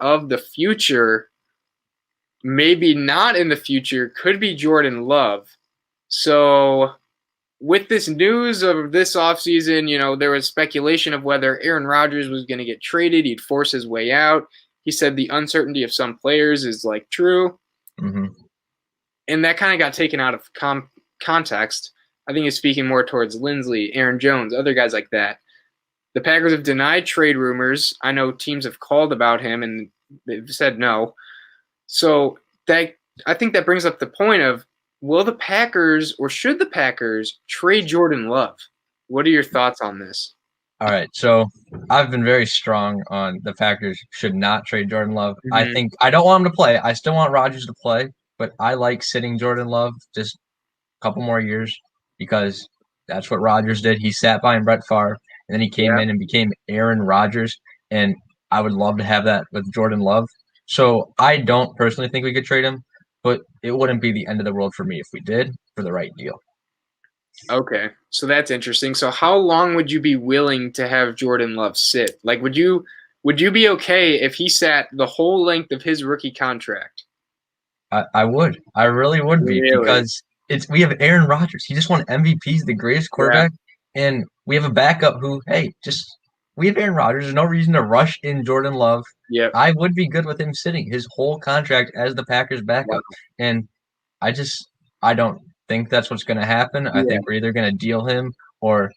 of the future, maybe not in the future, could be Jordan Love. So with this news of this offseason, there was speculation of whether Aaron Rodgers was going to get traded. He'd force his way out. He said the uncertainty of some players is like true. Mm-hmm. And that kind of got taken out of context. I think he's speaking more towards Lindsley, Aaron Jones, other guys like that. The Packers have denied trade rumors. I know teams have called about him and they've said no. So that I think that brings up the point of, will the Packers or should the Packers trade Jordan Love? What are your thoughts on this? All right, so I've been very strong on the Packers should not trade Jordan Love. I Mm-hmm. think I don't want him to play. I still want Rodgers to play, but I like sitting Jordan Love just a couple more years because that's what Rodgers did. He sat behind Brett Favre, and then he came Yeah. in and became Aaron Rodgers, and I would love to have that with Jordan Love. So I don't personally think we could trade him, but it wouldn't be the end of the world for me if we did for the right deal. Okay. So that's interesting. So how long would you be willing to have Jordan Love sit? Like would you be okay if he sat the whole length of his rookie contract? I would. I really would be Really? because it's we have Aaron Rodgers. He just won MVP. He's the greatest Yeah. quarterback, and we have a backup who, hey, just we have Aaron Rodgers. There's no reason to rush in Jordan Love. Yep. I would be good with him sitting his whole contract as the Packers Wow. backup, and I just I don't think that's what's going to happen. I Yeah. think we're either going to deal him or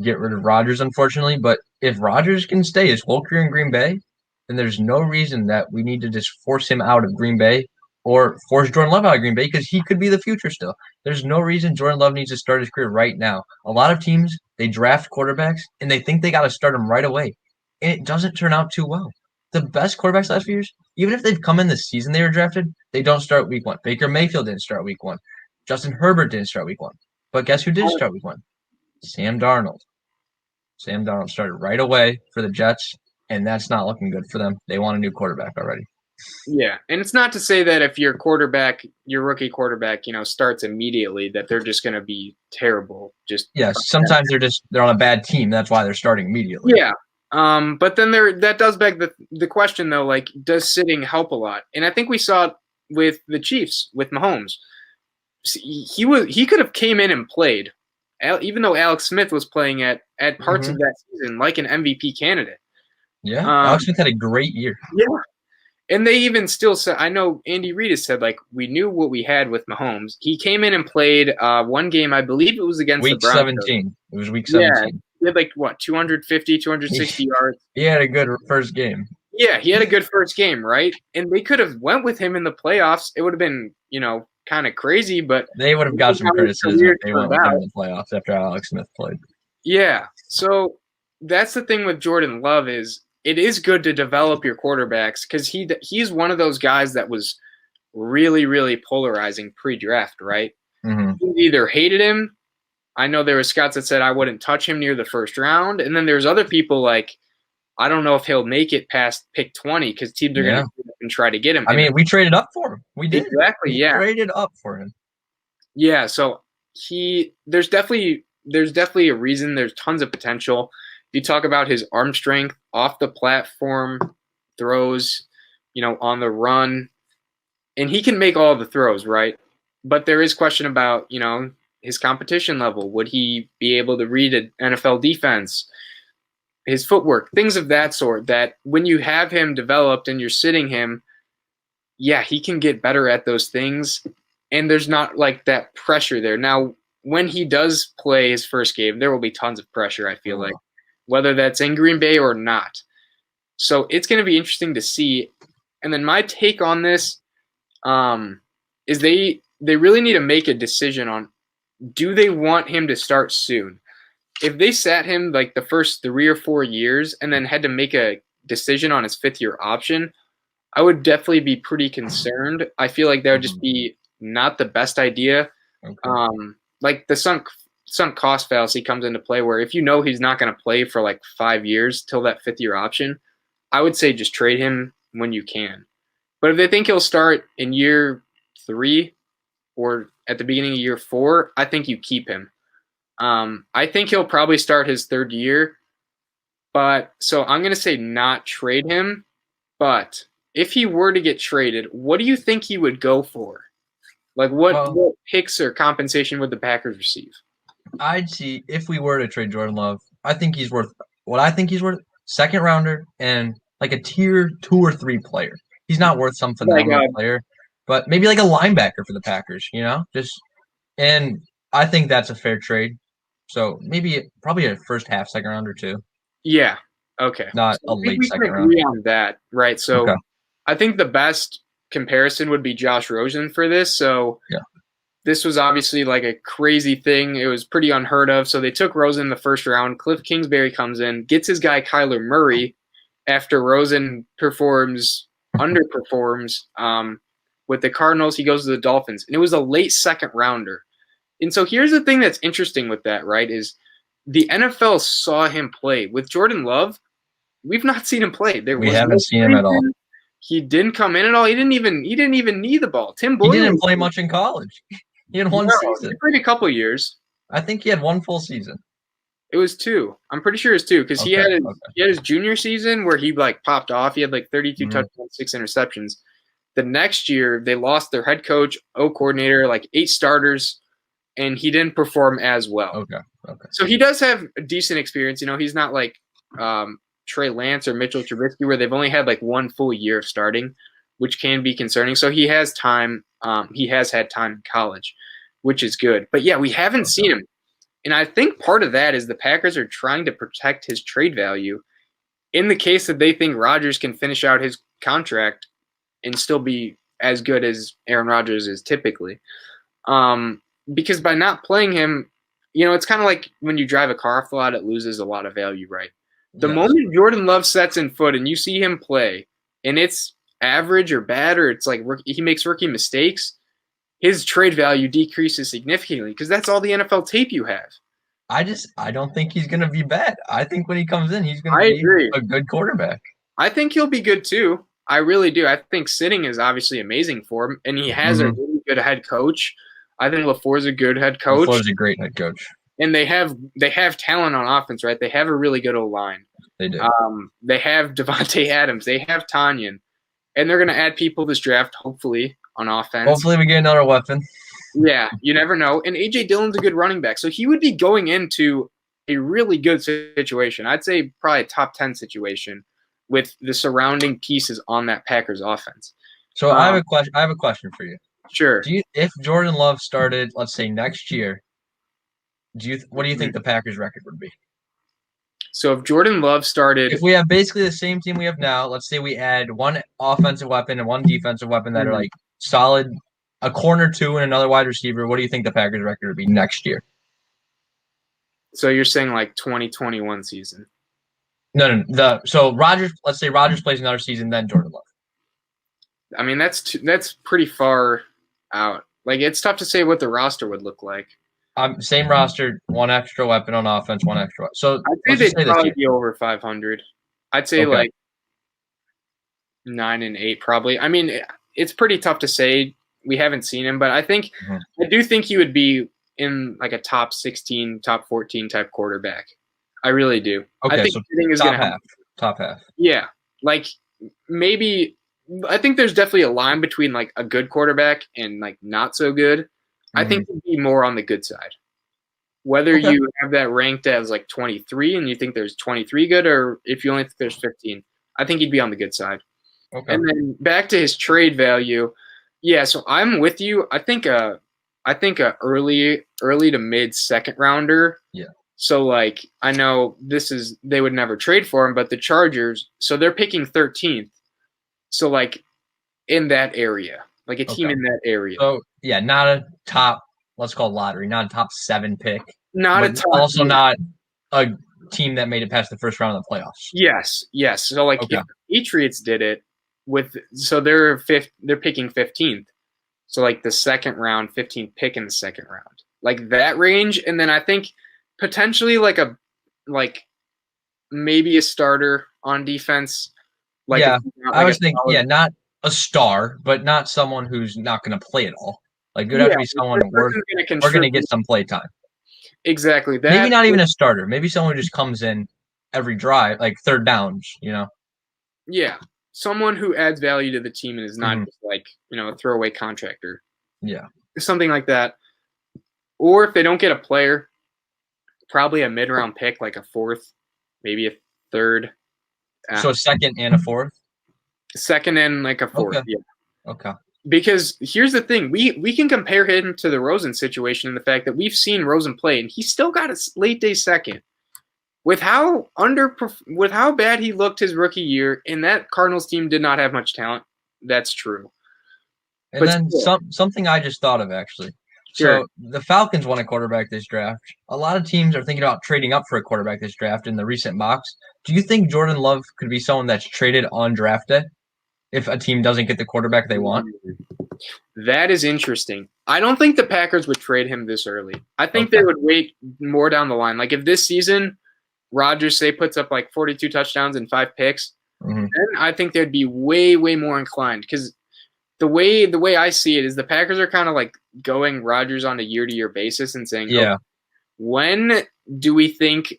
get rid of Rodgers, unfortunately. But if Rodgers can stay his whole career in Green Bay, then there's no reason that we need to just force him out of Green Bay or force Jordan Love out of Green Bay because he could be the future still. There's no reason Jordan Love needs to start his career right now. A lot of teams, they draft quarterbacks and they think they got to start them right away. And it doesn't turn out too well. The best quarterbacks last few years, even if they've come in the season they were drafted, they don't start week one. Baker Mayfield didn't start week one. Justin Herbert didn't start week one. But guess who did start week one? Sam Darnold. Sam Darnold started right away for the Jets, and that's not looking good for them. They want a new quarterback already. Yeah, and it's not to say that if your quarterback, your rookie quarterback, starts immediately, that they're just going to be terrible. Just Yes, sometimes they're on a bad team. That's why they're starting immediately. yeah. But then that does beg the question though, like, does sitting help a lot? And I think we saw it with the Chiefs with Mahomes. He could have came in and played, even though Alex Smith was playing at parts of Mm-hmm. that season like an MVP candidate. Yeah, Um, Alex Smith had a great year. yeah, and they even still said, I know Andy Reid has said, like, we knew what we had with Mahomes. He came in and played one game, I believe it was against the Week Broncos. 17. It was week Yeah, 17. he had like, what, 250, 260 He, yards. he had a good first game. Yeah, he had a good first game, right? And they could have went with him in the playoffs. It would have been, kind of crazy, but They would have got some how his criticism career if they went turned with him in out. the playoffs after Alex Smith played. Yeah. So that's the thing with Jordan Love is it is good to develop your quarterbacks because he's one of those guys that was really, really polarizing pre-draft, right? Mm-hmm. You either hated him. I know there were scouts that said I wouldn't touch him near the first round, and then there's other people like I don't know if he'll make it past pick 20 because teams are going Yeah. to and try to get him. I mean, we traded up for him. We did. Exactly, We yeah, traded up for him. yeah. So there's definitely a reason. There's tons of potential. You talk about his arm strength off the platform, throws, on the run, and he can make all the throws, right? But there is question about his competition level. Would he be able to read an NFL defense? His footwork, things of that sort. That when you have him developed and you're sitting him, yeah, he can get better at those things, and there's not like that pressure there. Now, when he does play his first game, there will be tons of pressure, I feel like, whether that's in Green Bay or not. So it's going to be interesting to see. And then my take on this is they really need to make a decision on do they want him to start soon? If they sat him like the first 3 or 4 years and then had to make a decision on his fifth year option, I would definitely be pretty concerned. I feel like that would just be not the best idea. Okay. Like the sunk cost fallacy comes into play where if you know he's not going to play for like 5 years till that fifth year option, I would say just trade him when you can. But if they think he'll start in year 3 or at the beginning of year 4, I think you keep him. I think he'll probably start his third year, but so I'm going to say not trade him But if he were to get traded, what do you think he would go for? Like what picks or compensation would the Packers receive? I'd see if we were to trade Jordan Love. I think he's worth what I think he's worth. Second rounder and like a tier 2 or 3 player. He's not worth some Like phenomenal player, but maybe like a linebacker for the Packers. And I think that's a fair trade. So probably a first half second rounder too, yeah, okay. not So a I think late we can second round. agree on that, right? So Okay. I think the best comparison would be Josh Rosen for this. So Yeah. this was obviously like a crazy thing. It was pretty unheard of. So they took Rosen in the first round. Cliff Kingsbury comes in, gets his guy Kyler Murray after Rosen underperforms with the Cardinals. He goes to the Dolphins, and it was a late second rounder. And so here's the thing that's interesting with that, right, is the NFL saw him play. With Jordan Love, we've not seen him play. We haven't seen him at all. He didn't come in at all. He didn't even need the ball. Tim Boyle. He didn't play much in college. He had one season. He played a couple years. I think he had one full season. It was 2. I'm pretty sure it's 2 because he had his junior season where he like popped off. He had like 32 touchdowns, 6 interceptions. The next year they lost their head coach, coordinator, like 8 starters, and he didn't perform as well. Okay. So he does have a decent experience. He's not like Trey Lance or Mitchell Trubisky where they've only had like 1 full year of starting, which can be concerning. So he has time. He has had time in college, which is good. But yeah, we haven't seen him. And I think part of that is the Packers are trying to protect his trade value in the case that they think Rodgers can finish out his contract and still be as good as Aaron Rodgers is typically. Because by not playing him, it's kind of like when you drive a car off the lot, it loses a lot of value, right? The moment Jordan Love sets in foot and you see him play and it's average or bad or it's like he makes rookie mistakes, his trade value decreases significantly because that's all the NFL tape you have. I don't think he's going to be bad. I think when he comes in, he's going to be a good quarterback. I think he'll be good too. I really do. I think sitting is obviously amazing for him, and he has a really good head coach. I think LaFleur's a good head coach. LaFleur's a great head coach. And they have talent on offense, right? They have a really good O-line. They do. They have Devontae Adams. They have Tanyan. And they're going to add people this draft, hopefully, on offense. Hopefully we get another weapon. Yeah, you never know. And A.J. Dillon's a good running back. So he would be going into a really good situation. I'd say probably a top 10 situation with the surrounding pieces on that Packers offense. So I have a question for you. Sure. If Jordan Love started, let's say, next year, what do you think the Packers record would be? So if Jordan Love started, if we have basically the same team we have now, let's say we add one offensive weapon and one defensive weapon that are like solid, a corner 2 and another wide receiver, what do you think the Packers record would be next year? So you're saying like 2021 season? No. So let's say Rodgers plays another season, then Jordan Love. I mean, that's pretty far out. Like, it's tough to say what the roster would look like. Same roster, one extra weapon on offense, one extra. So I'd say they'd probably be over 500. I'd say like 9 and 8 probably. I mean, it's pretty tough to say. We haven't seen him, but I do think he would be in like a top 16, top 14 type quarterback. I really do. Okay, I think so is going to happen. Top half. Yeah, like maybe. I think there's definitely a line between like a good quarterback and like not so good. I think he'd be more on the good side. Whether you have that ranked as like 23 and you think there's 23 good, or if you only think there's 15, I think he'd be on the good side. Okay. And then back to his trade value. Yeah, so I'm with you. I think a early to mid second rounder. Yeah. So like I know they would never trade for him, but the Chargers, so they're picking 13th. So like in that area, like a team in that area. So yeah, not a top, let's call it lottery, not a top 7 pick. Not a top. Also not a team that made it past the first round of the playoffs. Yes. So like if the Patriots did it they're picking 15th. So like the second round, 15th pick in the second round. Like that range. And then I think potentially like maybe a starter on defense. Like I was thinking, not a star, but not someone who's not going to play at all. Like, it would have to be someone we're going to get some play time. Exactly. Maybe not even a starter. Maybe someone who just comes in every drive, like third downs, Yeah. someone who adds value to the team and is not Mhm. just like, a throwaway contractor. Yeah. Something like that. Or if they don't get a player, probably a mid-round pick, like a fourth, maybe a third. So a second and a fourth? Second and like a fourth, Okay. yeah. Okay. Because here's the thing, we can compare him to the Rosen situation in the fact that we've seen Rosen play, and he still got a late day second. With how bad he looked his rookie year, and that Cardinals team did not have much talent. That's true. And But then still, something I just thought of actually. sure. So the Falcons want a quarterback this draft. A lot of teams are thinking about trading up for a quarterback this draft in the recent mocks. Do you think Jordan Love could be someone that's traded on draft day if a team doesn't get the quarterback they want? That is interesting. I don't think the Packers would trade him this early. I think they Okay. would wait more down the line. Like if this season Rodgers say puts up like 42 touchdowns and 5 picks, Mhm. then I think they'd be way more inclined because the way I see it is the Packers are kind of like going Rodgers on a year-to-year basis and saying, Yeah. "Oh, when do we think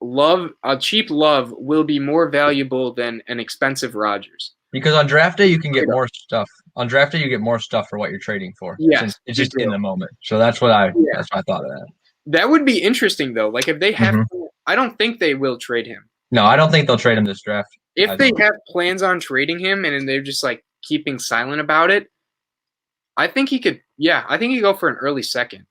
a cheap Love will be more valuable than an expensive Rodgers?" Because on draft day you can get more stuff. On draft day you get more stuff for what you're trading for since Yes, it's you just in do. the moment. So that's what I Yeah. that's what I thought of that. That would be interesting though. Like if they have, Mhm. I don't think they will trade him. No, I don't think they'll trade him this draft. If they have plans on trading him and they're just like keeping silent about it, I think he could. Yeah, I think he could go for an early second.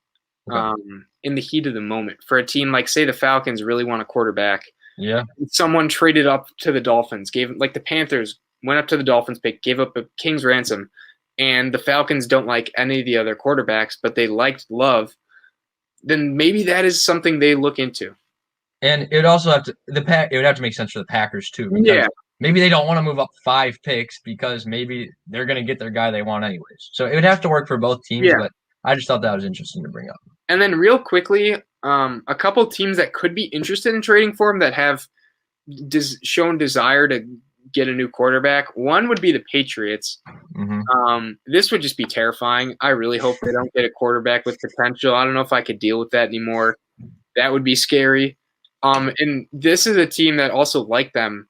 Okay. In the heat of the moment for a team like, say, the Falcons really want a quarterback. Yeah. Someone traded up to the Dolphins, like the Panthers went up to the Dolphins pick, gave up a king's ransom, and the Falcons don't like any of the other quarterbacks, but they liked Love. Then maybe that is something they look into. And it would also have to it would have to make sense for the Packers too, because Yeah, maybe they don't want to move up 5 picks because maybe they're going to get their guy they want anyways. So it would have to work for both teams, yeah. but I just thought that was interesting to bring up. And then real quickly, a couple teams that could be interested in trading for him that have shown desire to get a new quarterback. One would be the Patriots. Mm-hmm. This would just be terrifying. I really hope they don't get a quarterback with potential. I don't know if I could deal with that anymore. That would be scary. And this is a team that also liked them,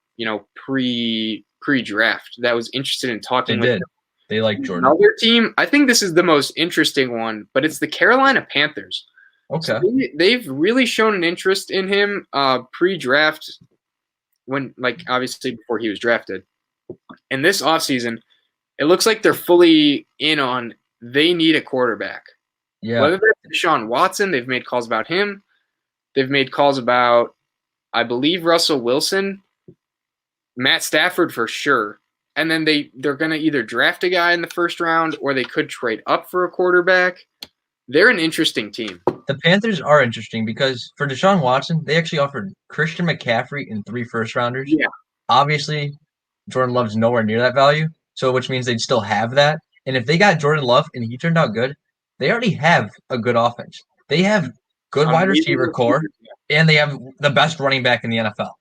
pre-draft. That was interested in talking with them. They like Jordan. Another team, I think this is the most interesting one, but it's the Carolina Panthers. Okay. So they've really shown an interest in him pre-draft, when obviously before he was drafted. And this offseason, it looks like they're fully in on they need a quarterback. Yeah. Whether that's Deshaun Watson, they've made calls about him. They've made calls about, I believe, Russell Wilson, Matt Stafford for sure. And then they're going to either draft a guy in the first round or they could trade up for a quarterback. They're an interesting team. The Panthers are interesting because for Deshaun Watson, they actually offered Christian McCaffrey and 3 first-rounders. Yeah. Obviously, Jordan Love's nowhere near that value, so which means they'd still have that. And if they got Jordan Love and he turned out good, they already have a good offense. They have good wide receiver core, and they have the best running back in the NFL.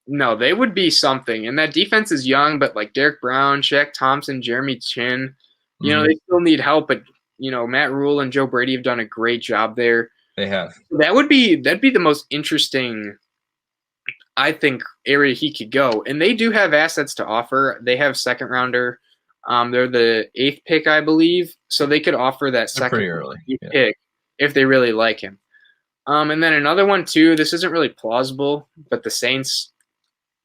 No, they would be something. And that defense is young, but like Derek Brown, Shaq Thompson, Jeremy Chin, they still need help. But, Matt Rule and Joe Brady have done a great job there. They have. That'd be the most interesting, I think, area he could go. And they do have assets to offer. They have second rounder. They're the 8th pick, I believe. So they could offer that second pick if they really like him. And then another one, too, this isn't really plausible, but the Saints,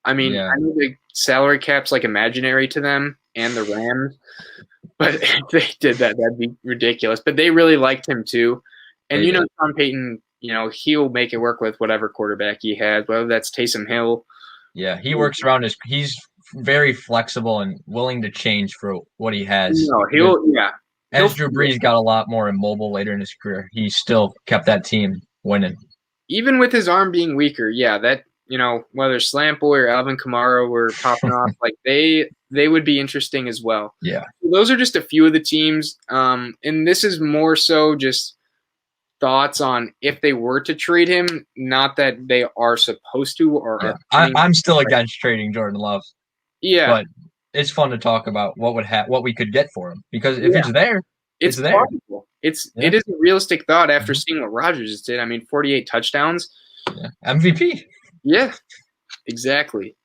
I mean, I know the salary cap's like imaginary to them and the Rams, but if they did that, that'd be ridiculous. But they really liked him, too. And, Sean Payton, he'll make it work with whatever quarterback he has, whether that's Taysom Hill. Yeah, he works around he's very flexible and willing to change for what he has. No, As Drew Brees got a lot more immobile later in his career, he still kept that team winning. Even with his arm being weaker, that, whether Slant Boy or Alvin Kamara were popping off, they would be interesting as well. Yeah. Those are just a few of the teams. And this is more so just thoughts on if they were to trade him, not that they are supposed to. Or I'm still against trading Jordan Love. Yeah. But it's fun to talk about what we could get for him, because if it's there, it's there. Possible. It is a realistic thought after seeing what Rodgers did. I mean, 48 touchdowns. Yeah. MVP. Yeah, exactly.